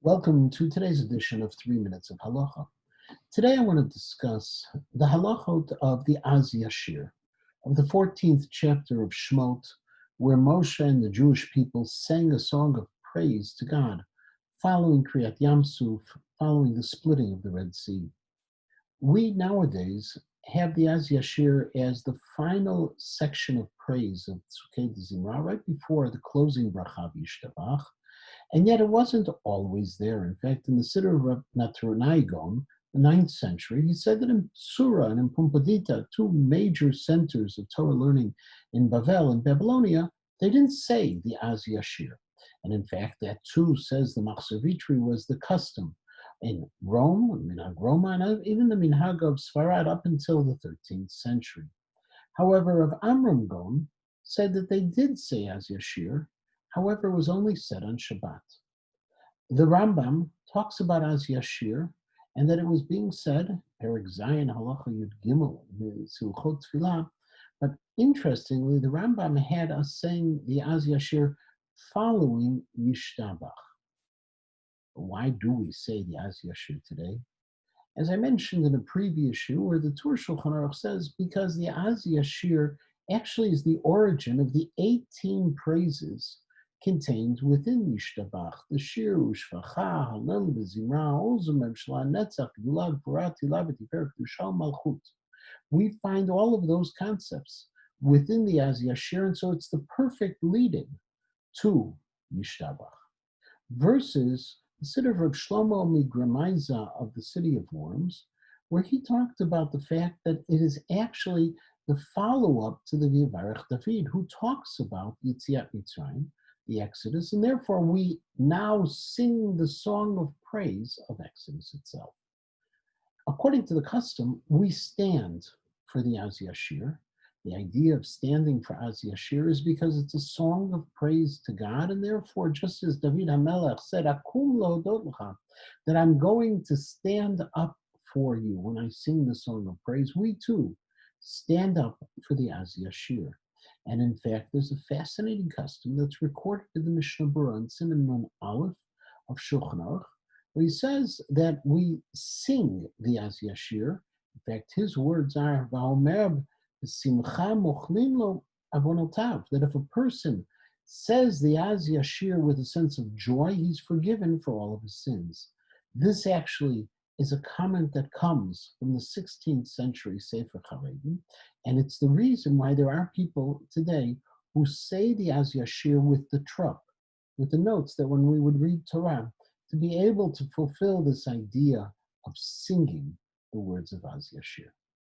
Welcome to today's edition of 3 Minutes of Halacha. Today I want to discuss the halachot of the Yashir, of the 14th chapter of Shmot, where Moshe and the Jewish people sang a song of praise to God, following Kriyat Yamsuf, following the splitting of the Red Sea. We nowadays have the Yashir as the final section of praise of Tzukei Zimra, right before the closing bracha Yishtabach. And yet it wasn't always there. In fact, in the Siddur of Natronaigon, the 9th century, he said that in Sura and in Pumbedita, two major centers of Torah learning in Bavel and Babylonia, they didn't say the Az Yashir. And in fact, that too, says the Machzor Vitri, was the custom in Rome, Minhag Roma, and even the Minhag of Sfarad up until the 13th century. However, of Amram Gon said that they did say Az Yashir, however, it was only said on Shabbat. The Rambam talks about Az Yashir and that it was being said, Perek Zayin Halacha Yud Gimel, Silchot Tfilah, but interestingly, the Rambam had us saying the Az Yashir following Yishtabach. Why do we say the Az Yashir today? As I mentioned in a previous shiur, where the Tur Shulchan Aruch says, because the Az Yashir actually is the origin of the 18 praises contained within Yishtabach, the Shir, Ushvacha, Halel, Bezimra, Ozum, Shla, Netzach, Yulag, Purat, Tilav, Tiferet, Dushal, Malchut. We find all of those concepts within the Az Yashir, and so it's the perfect lead-in to Yishtabach. Versus the Siddur of Reb Shlomo Migramaiza of the City of Worms, where he talked about the fact that it is actually the follow-up to the V'yivarech David, who talks about Yetziat Mitzrayim, the Exodus, and therefore we now sing the song of praise of Exodus itself. According to the custom, we stand for the Az Yashir. The idea of standing for Az Yashir is because it's a song of praise to God, and therefore, just as David HaMelech said, Akum Lehodot Lecha, that I'm going to stand up for you when I sing the song of praise, we too stand up for the Az Yashir. And in fact, there's a fascinating custom that's recorded in the Mishnah Berurah in Siman Nun Aleph of Shulchan Aruch, where he says that we sing the Az Yashir. In fact, his words are, Va'omer Simcha mochlin lo avonotav, that if a person says the Az Yashir with a sense of joy, he's forgiven for all of his sins. This actually is a comment that comes from the 16th century Sefer Charedim, and it's the reason why there are people today who say the Az Yashir with the trup, with the notes that when we would read Torah, to be able to fulfill this idea of singing the words of Az Yashir.